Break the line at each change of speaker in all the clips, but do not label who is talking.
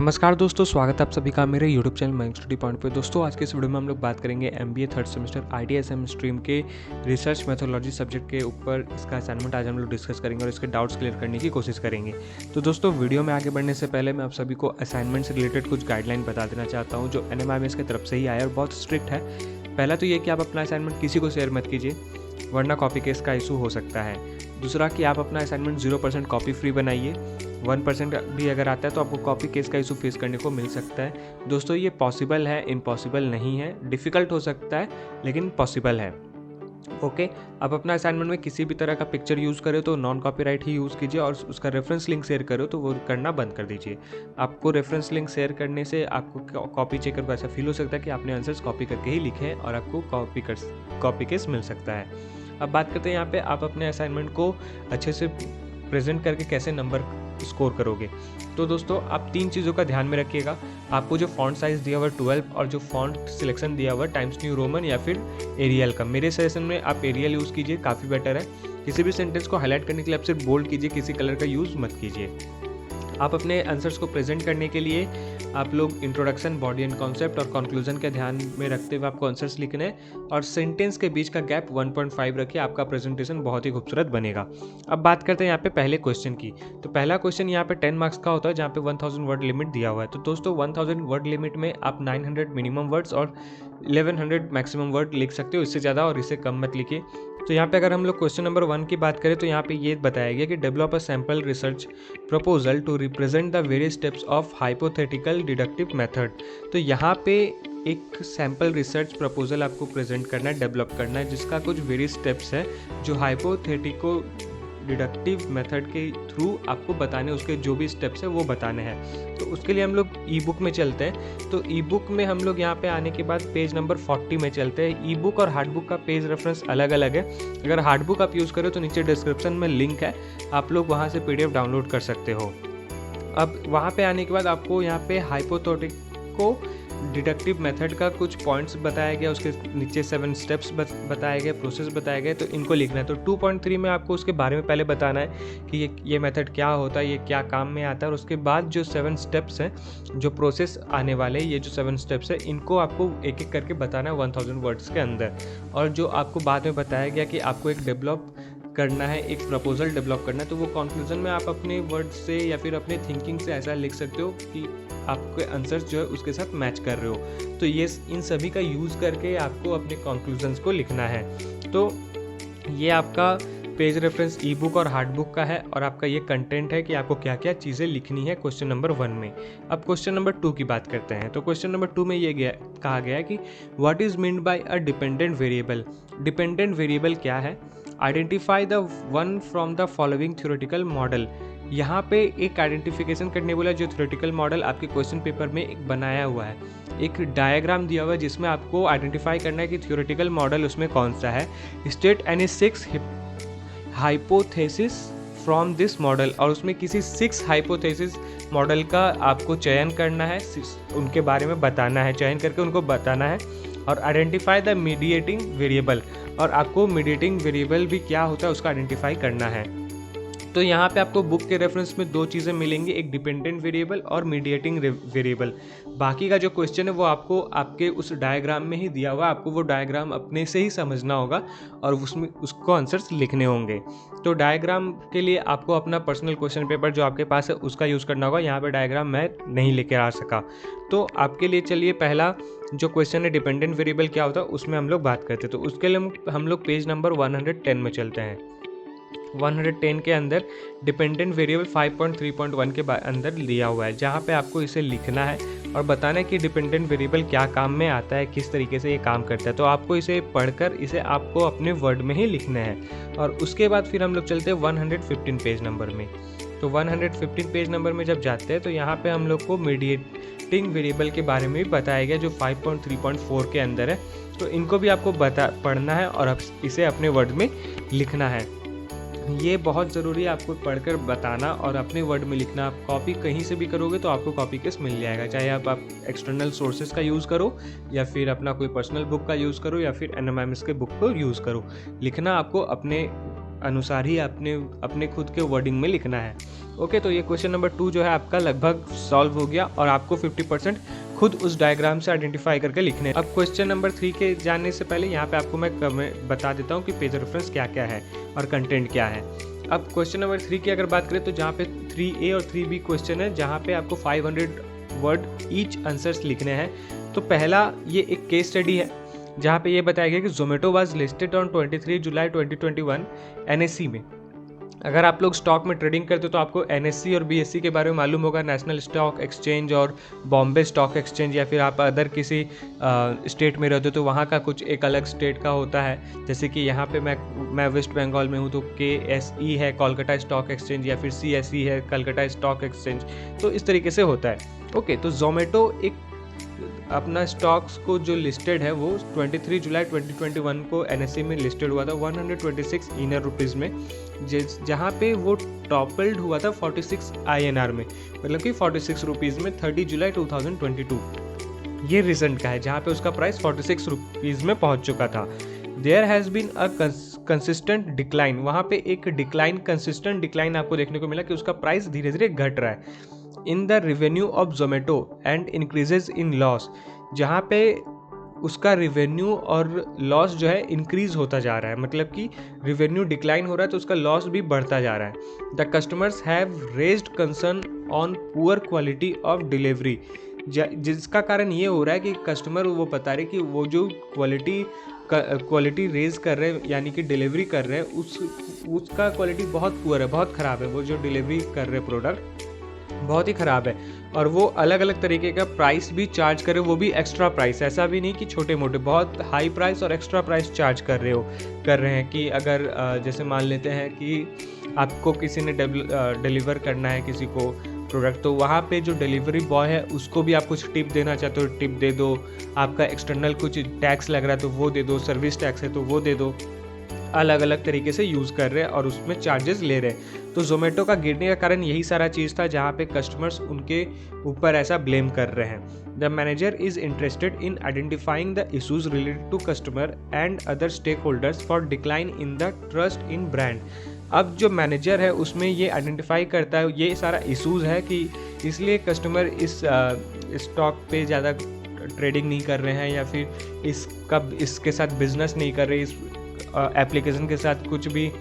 नमस्कार दोस्तों, स्वागत है आप सभी का मेरे YouTube channel mind study point पे। दोस्तों आज के इस वीडियो में हम लोग बात करेंगे MBA third semester ITSM stream के रिसर्च मेथोडोलॉजी सब्जेक्ट के ऊपर। इसका असाइनमेंट आज हम लोग डिस्कस करेंगे और इसके डाउट्स क्लियर करने की कोशिश करेंगे। तो दोस्तों वीडियो में आगे बढ़ने से पहले मैं आप सभी को असाइनमेंट से रिलेटेड कुछ गाइडलाइन बता देना चाहता हूँ जो NMIMS की तरफ से ही आया और बहुत स्ट्रिक्ट है। पहला तो ये कि आप अपना असाइनमेंट किसी को शेयर मत कीजिए, वरना कॉपी केस का इशू हो सकता है। दूसरा कि आप अपना असाइनमेंट 0% कॉपी फ्री बनाइए। 1% भी अगर आता है तो आपको कॉपी केस का इशू फेस करने को मिल सकता है। दोस्तों ये पॉसिबल है, इम्पॉसिबल नहीं है। डिफ़िकल्ट हो सकता है लेकिन पॉसिबल है। ओके, आप अपना असाइनमेंट में किसी भी तरह का पिक्चर यूज़ करें तो नॉन कॉपीराइट ही यूज़ कीजिए और उसका रेफरेंस लिंक शेयर करो तो वो करना बंद कर दीजिए। आपको रेफरेंस लिंक शेयर करने से आपको कॉपी चेकर को ऐसा फील हो सकता है कि आपने आंसर्स कॉपी करके ही लिखे हैं और आपको कॉपी केस मिल सकता है। अब बात करते हैं यहाँ पे आप अपने असाइनमेंट को अच्छे से प्रेजेंट करके कैसे नंबर स्कोर करोगे। तो दोस्तों आप तीन चीज़ों का ध्यान में रखिएगा। आपको जो फॉन्ट साइज़ दिया हुआ 12 और जो फॉन्ट सिलेक्शन दिया हुआ टाइम्स न्यू रोमन या फिर एरियल का, मेरे सजेशन में आप एरियल यूज़ कीजिए, काफ़ी बेटर है। किसी भी सेंटेंस को हाईलाइट करने के लिए आप सिर्फ बोल्ड कीजिए, किसी कलर का यूज़ मत कीजिए। आप अपने आंसर्स को प्रेजेंट करने के लिए आप लोग इंट्रोडक्शन, बॉडी एंड कॉन्सेप्ट और कंक्लूजन के ध्यान में रखते हुए आपको आंसर्स लिखने हैं और सेंटेंस के बीच का गैप 1.5 रखिए। आपका प्रेजेंटेशन बहुत ही खूबसूरत बनेगा। अब बात करते हैं यहाँ पे पहले क्वेश्चन की। तो पहला क्वेश्चन यहाँ पे 10 मार्क्स का होता है जहाँ पे 1000 वर्ड लिमिट दिया हुआ है। तो दोस्तों 1000 वर्ड लिमिट में आप 900 मिनिमम वर्ड्स और 1100 मैक्सिमम वर्ड लिख सकते हो, इससे ज़्यादा और इससे कम मत लिखिए। तो यहाँ पे अगर हम लोग क्वेश्चन नंबर 1 की बात करें तो यहाँ पे ये बताया गया कि develop a sample research proposal to represent the various steps of hypothetical deductive method. तो यहाँ पे एक सैम्पल रिसर्च प्रपोजल आपको प्रेजेंट करना है, डेवलप करना है, जिसका कुछ वेरियस स्टेप्स है जो हाइपोथेटिको डिडक्टिव मेथड के थ्रू आपको बताने, उसके जो भी स्टेप्स है वो बताने हैं। तो उसके लिए हम लोग ई बुक में चलते हैं। तो ई बुक में हम लोग यहाँ पे आने के बाद पेज नंबर 40 में चलते हैं। ई बुक और हार्ड बुक का पेज रेफरेंस अलग अलग है। अगर हार्ड बुक आप यूज़ करें तो नीचे डिस्क्रिप्शन में लिंक है, आप लोग वहाँ से PDF डाउनलोड कर सकते हो। अब वहाँ पे आने के बाद आपको यहाँ पे हाइपोथेटिको डिडक्टिव मेथड का कुछ पॉइंट्स बताया गया, उसके नीचे 7 स्टेप्स बताए गए, प्रोसेस बताए गए, तो इनको लिखना है। तो 2.3 में आपको उसके बारे में पहले बताना है कि ये मेथड क्या होता है, ये क्या काम में आता है, और उसके बाद जो 7 स्टेप्स हैं, जो प्रोसेस आने वाले, ये जो 7 स्टेप्स हैं, इनको आपको एक एक करके बताना है 1000 वर्ड्स के अंदर। और जो आपको बाद में बताया गया कि आपको एक डेवलप करना है, एक प्रपोजल डेवलप करना है, तो वो कंक्लूजन में आप अपने वर्ड से या फिर अपने थिंकिंग से ऐसा लिख सकते हो कि आपके आंसर्स जो है उसके साथ मैच कर रहे हो। तो ये इन सभी का यूज़ करके आपको अपने कंक्लूजन्स को लिखना है। तो ये आपका पेज रेफरेंस ई बुक और हार्ड बुक का है और आपका ये कंटेंट है कि आपको क्या क्या चीज़ें लिखनी है क्वेश्चन नंबर 1 में। अब क्वेश्चन नंबर 2 की बात करते हैं। तो क्वेश्चन नंबर 2 में ये कहा गया है कि what is meant by a dependent variable. Dependent variable क्या है? Identify the one from the following theoretical model. यहाँ पे एक आइडेंटिफिकेशन करने बोला जो थ्योरेटिकल मॉडल आपके क्वेश्चन पेपर में एक बनाया हुआ है। एक डायग्राम दिया हुआ है जिसमें आपको आइडेंटिफाई करना है कि थ्योरेटिकल मॉडल उसमें कौन सा है। State any 6 hypothesis from this model, और उसमें किसी 6 हाइपोथेसिस मॉडल का आपको चयन करना है, उनके बारे में बताना है, चयन करके उनको बताना है। और आइडेंटिफाई द मीडिएटिंग वेरिएबल, और आपको मीडिएटिंग वेरिएबल भी क्या होता है उसका आइडेंटिफाई करना है। तो यहाँ पे आपको बुक के रेफरेंस में 2 चीज़ें मिलेंगी, एक डिपेंडेंट वेरिएबल और मीडिएटिंग वेरिएबल। बाकी का जो क्वेश्चन है वो आपको आपके उस डायग्राम में ही दिया हुआ, आपको वो डायग्राम अपने से ही समझना होगा और उसमें उसको आंसर्स लिखने होंगे। तो डायग्राम के लिए आपको अपना पर्सनल क्वेश्चन पेपर जो आपके पास है उसका यूज़ करना होगा। यहाँ पर डायग्राम मैं नहीं लेकर आ सका, तो आपके लिए चलिए पहला जो क्वेश्चन है डिपेंडेंट वेरिएबल क्या होता है उसमें हम लोग बात करते हैं। तो उसके लिए हम लोग पेज नंबर 110 में चलते हैं। 110 के अंदर डिपेंडेंट वेरिएबल 5.3.1 के अंदर दिया हुआ है, जहाँ पे आपको इसे लिखना है और बताना है कि डिपेंडेंट वेरिएबल क्या काम में आता है, किस तरीके से ये काम करता है। तो आपको इसे पढ़कर इसे आपको अपने वर्ड में ही लिखना है। और उसके बाद फिर हम लोग चलते हैं 115 पेज नंबर में। तो 115 पेज नंबर में जब जाते हैं तो यहाँ पे हम लोग को मीडिएटिंग वेरिएबल के बारे में भी बताया गया जो 5.3.4 के अंदर है। तो इनको भी आपको पढ़ना है और इसे अपने वर्ड में लिखना है। ये बहुत ज़रूरी है आपको पढ़कर बताना और अपने वर्ड में लिखना। आप कॉपी कहीं से भी करोगे तो आपको कॉपी केस मिल जाएगा, चाहे आप एक्सटर्नल सोर्सेज का यूज़ करो या फिर अपना कोई पर्सनल बुक का यूज़ करो या फिर NMIMS के बुक को यूज़ करो। लिखना आपको अपने अनुसार ही अपने खुद के वर्डिंग में लिखना है। ओके, तो ये क्वेश्चन नंबर 2 जो है आपका लगभग सॉल्व हो गया और आपको 50% खुद उस डायग्राम से आइडेंटिफाई करके लिखने हैं। अब क्वेश्चन नंबर 3 के जानने से पहले यहाँ पे आपको मैं बता देता हूँ कि पेज रेफरेंस क्या क्या है और कंटेंट क्या है। अब क्वेश्चन नंबर 3 की अगर बात करें तो जहाँ पे 3A और 3B क्वेश्चन है, जहाँ पे आपको 500 वर्ड ईच आंसर्स लिखने हैं। तो पहला ये एक केस स्टडी है जहाँ पे ये बताया गया कि Zomato was listed on 23 July 2021 NSE में। अगर आप लोग स्टॉक में ट्रेडिंग करते हो तो आपको NSE और BSE के बारे में मालूम होगा, नेशनल स्टॉक एक्सचेंज और बॉम्बे स्टॉक एक्सचेंज, या फिर आप अदर किसी स्टेट में रहते हो तो वहाँ का कुछ एक अलग स्टेट का होता है। जैसे कि यहाँ पे मैं वेस्ट बंगाल में हूँ तो KSE है कोलकाता स्टॉक एक्सचेंज, या फिर CSE है कलकत्ता स्टॉक एक्सचेंज। तो इस तरीके से होता है। ओके, तो जोमेटो एक अपना स्टॉक्स को जो लिस्टेड है वो 23 जुलाई 2021 को NSE में लिस्टेड हुआ था 126 INR रुपीज़ में, जहाँ पे वो टॉपल्ड हुआ था 46 INR में, मतलब कि 46 रुपीज़ में 30 जुलाई 2022। ये रिसेंट का है जहाँ पे उसका प्राइस 46 रुपीज़ में पहुँच चुका था। There has been a consistent decline, वहाँ पे एक डिक्लाइन, कंसिस्टेंट डिक्लाइन आपको देखने को मिला कि उसका प्राइस धीरे धीरे घट रहा है। In the revenue of Zomato and increases in loss, जहाँ पे उसका रेवेन्यू और लॉस जो है इंक्रीज होता जा रहा है, मतलब कि रेवेन्यू डिक्लाइन हो रहा है तो उसका लॉस भी बढ़ता जा रहा है। The customers have raised concern on poor quality of delivery, जिसका कारण ये हो रहा है कि कस्टमर वो बता रहे कि वो जो क्वालिटी रेज कर रहे हैं, यानी कि डिलीवरी कर रहे हैं, उसका क्वालिटी बहुत पुअर है, बहुत ख़राब है। वो जो डिलीवरी कर रहे प्रोडक्ट बहुत ही ख़राब है और वो अलग अलग तरीके का प्राइस भी चार्ज कर रहे हो, वो भी एक्स्ट्रा प्राइस। ऐसा भी नहीं कि छोटे मोटे, बहुत हाई प्राइस और एक्स्ट्रा प्राइस चार्ज कर रहे हैं। कि अगर जैसे मान लेते हैं कि आपको किसी ने डिलीवर करना है किसी को प्रोडक्ट, तो वहाँ पे जो डिलीवरी बॉय है उसको भी आप कुछ टिप देना चाहते हो, टिप दे दो। आपका एक्सटर्नल कुछ टैक्स लग रहा है तो वो दे दो, सर्विस टैक्स है तो वो दे दो। अलग अलग तरीके से यूज़ कर रहे हैं और उसमें चार्जेस ले रहे हैं। तो जोमेटो का गिरने का कारण यही सारा चीज़ था, जहाँ पे कस्टमर्स उनके ऊपर ऐसा ब्लेम कर रहे हैं। The manager is interested in identifying the issues related to customer and other stakeholders for decline in the trust in brand. अब जो मैनेजर है उसमें ये आइडेंटिफाई करता है ये सारा इशूज़ है कि इसलिए कस्टमर इस स्टॉक पे ज़्यादा ट्रेडिंग नहीं कर रहे हैं, या फिर इसके साथ बिजनेस नहीं कर रहे, इस एप्लीकेशन के साथ कुछ भी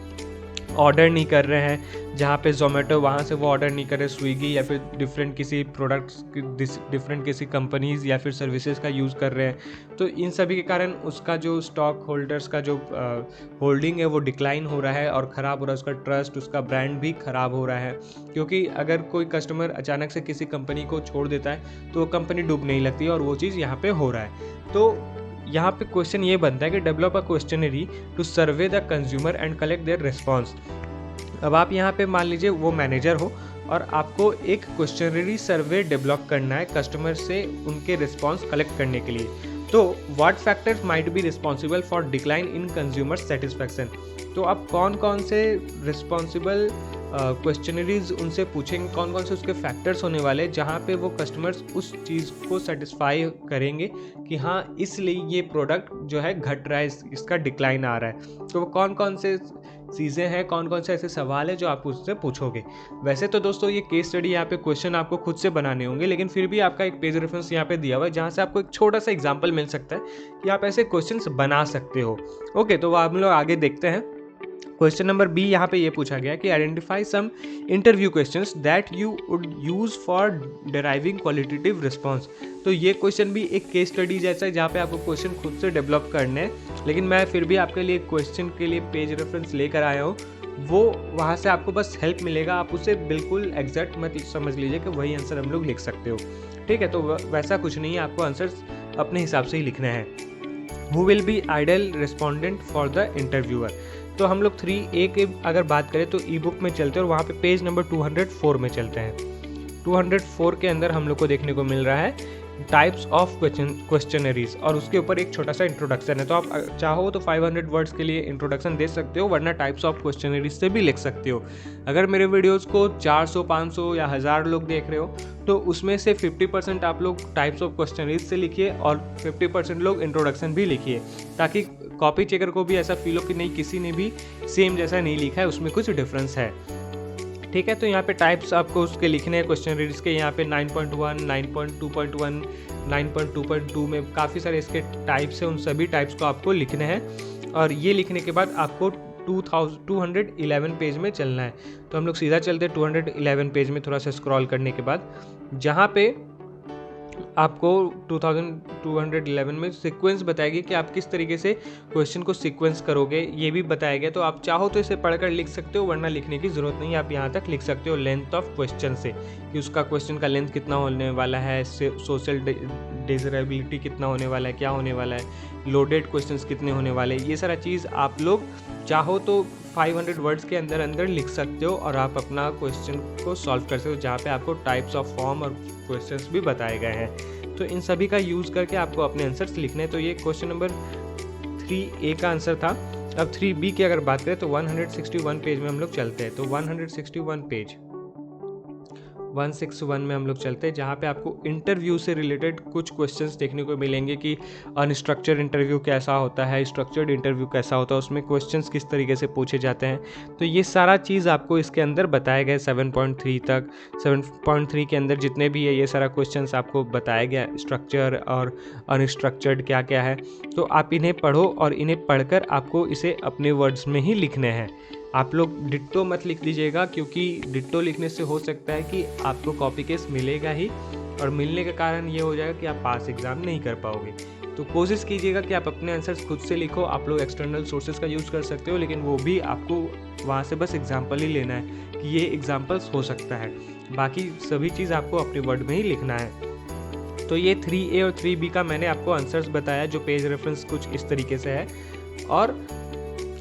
ऑर्डर नहीं कर रहे हैं। जहाँ पे जोमेटो वहाँ से वो ऑर्डर नहीं कर रहे, स्विगी या फिर डिफरेंट किसी प्रोडक्ट्स, डिफरेंट किसी कंपनीज़ या फिर सर्विसेज का यूज़ कर रहे हैं। तो इन सभी के कारण उसका जो स्टॉक होल्डर्स का जो होल्डिंग है वो डिक्लाइन हो रहा है और ख़राब हो रहा है। उसका ट्रस्ट, उसका ब्रांड भी ख़राब हो रहा है, क्योंकि अगर कोई कस्टमर अचानक से किसी कंपनी को छोड़ देता है तो वो कंपनी डूब नहीं लगती, और वो चीज़ यहाँ पर हो रहा है। तो यहाँ पे क्वेश्चन ये बनता है कि develop a questionnaire to survey the consumer and collect their response. अब आप यहाँ पे मान लीजिए वो मैनेजर हो और आपको एक क्वेश्चनरी सर्वे डेवलप करना है कस्टमर से उनके रिस्पॉन्स कलेक्ट करने के लिए। तो what factors might be responsible for decline in consumer satisfaction. तो आप कौन कौन से रिस्पॉन्सिबल क्वेश्चनरीज उनसे पूछेंगे, कौन कौन से उसके फैक्टर्स होने वाले जहाँ पे वो कस्टमर्स उस चीज़ को सेटिस्फाई करेंगे कि हाँ इसलिए ये प्रोडक्ट जो है घट रहा है, इसका डिक्लाइन आ रहा है। तो वो कौन कौन से चीज़ें हैं, कौन कौन से ऐसे सवाल है जो आप उससे पूछोगे। वैसे तो दोस्तों ये केस स्टडी यहाँ पे क्वेश्चन आपको खुद से बनाने होंगे, लेकिन फिर भी आपका एक पेज रेफरेंस यहाँ पे दिया हुआ है जहाँ से आपको एक छोटा सा एग्जाम्पल मिल सकता है कि आप ऐसे क्वेश्चंस बना सकते हो। ओके, तो हम लोग आगे देखते हैं। क्वेश्चन नंबर बी यहाँ पे ये पूछा गया कि identify some interview questions that you would use for deriving qualitative response. तो ये क्वेश्चन भी एक केस स्टडी जैसा है जहाँ पे आपको क्वेश्चन खुद से डेवलप करने हैं, लेकिन मैं फिर भी आपके लिए क्वेश्चन के लिए पेज रेफरेंस लेकर आया हूँ। वो वहाँ से आपको बस हेल्प मिलेगा, आप उसे बिल्कुल एग्जैक्ट मत समझ लीजिए कि वही आंसर हम लोग लिख सकते हो। ठीक है, तो वैसा कुछ नहीं है, आपको आंसर्स अपने हिसाब से ही लिखना है। Who will be ideal respondent for the interviewer. तो हम लोग 3A की अगर बात करें तो ई बुक में चलते हैं और वहाँ पे पेज नंबर 204 में चलते हैं। 204 के अंदर हम लोग को देखने को मिल रहा है टाइप्स ऑफ क्वेश्चनरीज, और उसके ऊपर एक छोटा सा इंट्रोडक्शन है। तो आप चाहो तो 500 वर्ड्स के लिए इंट्रोडक्शन दे सकते हो, वरना टाइप्स ऑफ क्वेश्चनरीज से भी लिख सकते हो। अगर मेरे वीडियोस को 400, 500 या 1000 लोग देख रहे हो तो उसमें से 50% आप लोग टाइप्स ऑफ क्वेश्चनरीज से लिखिए और 50% लोग इंट्रोडक्शन भी लिखिए, ताकि कॉपी चेकर को भी ऐसा फील हो कि नहीं किसी ने भी सेम जैसा नहीं लिखा है, उसमें कुछ डिफरेंस है। ठीक है, तो यहाँ पे टाइप्स आपको उसके लिखने हैं क्वेश्चन रीड्स के। यहाँ पे 9.1, 9.2.1, 9.2.2 में काफ़ी सारे इसके टाइप्स हैं, उन सभी टाइप्स को आपको लिखने हैं। और ये लिखने के बाद आपको 211 पेज में चलना है। तो हम लोग सीधा चलते हैं 211 पेज में, थोड़ा सा स्क्रॉल करने के बाद, जहाँ पे आपको 2211 में सीक्वेंस बताएगी कि आप किस तरीके से क्वेश्चन को सीक्वेंस करोगे, ये भी बताया गया। तो आप चाहो तो इसे पढ़कर लिख सकते हो, वरना लिखने की ज़रूरत नहीं है। आप यहाँ तक लिख सकते हो लेंथ ऑफ क्वेश्चन से, कि उसका क्वेश्चन का लेंथ कितना होने वाला है, सोशल डिजरेबिलिटी कितना होने वाला है, क्या होने वाला है, लोडेड क्वेश्चंस कितने होने वाले हैं। ये सारा चीज़ आप लोग चाहो तो 500 वर्ड्स के अंदर अंदर लिख सकते हो और आप अपना क्वेश्चन को सॉल्व कर सकते हो, जहाँ पे आपको टाइप्स ऑफ फॉर्म और क्वेश्चंस भी बताए गए हैं। तो इन सभी का यूज़ करके आपको अपने आंसर्स लिखने हैं। तो ये क्वेश्चन नंबर 3A का आंसर था। अब 3B की अगर बात करें तो 161 पेज में हम लोग चलते हैं। तो 161 पेज 161 में हम लोग चलते हैं, जहाँ पे आपको इंटरव्यू से रिलेटेड कुछ क्वेश्चंस देखने को मिलेंगे कि अनस्ट्रक्चर्ड इंटरव्यू कैसा होता है, स्ट्रक्चर्ड इंटरव्यू कैसा होता है, उसमें क्वेश्चंस किस तरीके से पूछे जाते हैं। तो ये सारा चीज़ आपको इसके अंदर बताया गया 7.3 तक। 7.3 के अंदर जितने भी है ये सारा क्वेश्चंस आपको बताया गया, स्ट्रक्चर और अनस्ट्रक्चर्ड क्या क्या है। तो आप इन्हें पढ़ो और इन्हें पढ़कर आपको इसे अपने वर्ड्स में ही लिखने हैं। आप लोग डिट्टो मत लिख दीजिएगा, क्योंकि डिट्टो लिखने से हो सकता है कि आपको कॉपी केस मिलेगा ही, और मिलने का कारण ये हो जाएगा कि आप पास एग्ज़ाम नहीं कर पाओगे। तो कोशिश कीजिएगा कि आप अपने आंसर्स खुद से लिखो। आप लोग एक्सटर्नल सोर्सेज का यूज़ कर सकते हो, लेकिन वो भी आपको वहाँ से बस एग्जाम्पल ही लेना है कि ये एग्जाम्पल्स हो सकता है। बाकी सभी चीज़ आपको अपने वर्ड में ही लिखना है। तो ये 3A और 3B का मैंने आपको आंसर्स बताया, जो पेज रेफरेंस कुछ इस तरीके से है, और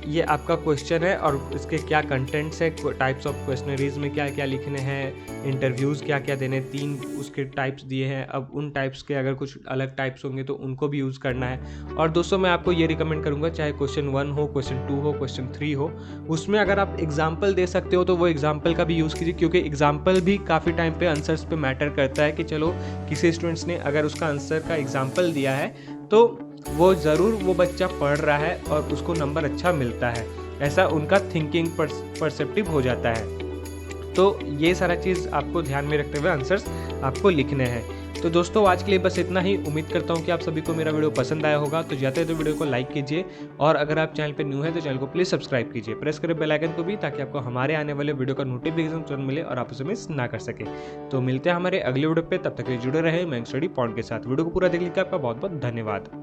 ये आपका क्वेश्चन है और इसके क्या कंटेंट्स है, टाइप्स ऑफ क्वेश्चनरीज में क्या क्या लिखने हैं, इंटरव्यूज़ क्या क्या देने, 3 उसके टाइप्स दिए हैं। अब उन टाइप्स के अगर कुछ अलग टाइप्स होंगे तो उनको भी यूज़ करना है। और दोस्तों मैं आपको ये रिकमेंड करूँगा, चाहे क्वेश्चन 1 हो, क्वेश्चन 2 हो, क्वेश्चन 3 हो, उसमें अगर आप एग्जाम्पल दे सकते हो तो वो एग्जाम्पल का भी यूज़ कीजिए, क्योंकि एग्जाम्पल भी काफ़ी टाइम पे आंसर्स पे मैटर करता है। कि चलो किसी स्टूडेंट्स ने अगर उसका आंसर का एग्जाम्पल दिया है तो वो ज़रूर वो बच्चा पढ़ रहा है और उसको नंबर अच्छा मिलता है, ऐसा उनका थिंकिंग परसेप्टिव हो जाता है। तो ये सारा चीज़ आपको ध्यान में रखते हुए आंसर्स आपको लिखने हैं। तो दोस्तों आज के लिए बस इतना ही। उम्मीद करता हूँ कि आप सभी को मेरा वीडियो पसंद आया होगा। तो जाते तो वीडियो को लाइक कीजिए, और अगर आप चैनल पर न्यू है तो चैनल को प्लीज़ सब्सक्राइब कीजिए, प्रेस करें बेल आइकन को भी, ताकि आपको हमारे आने वाले वीडियो का नोटिफिकेशन तुरंत मिले और आप उसे मिस ना कर सके। तो मिलते हैं हमारे अगले वीडियो पे, तब तक जुड़े रहे मैंग स्टडी पॉइंट के साथ। वीडियो को पूरा देखने के लिए आपका बहुत बहुत धन्यवाद।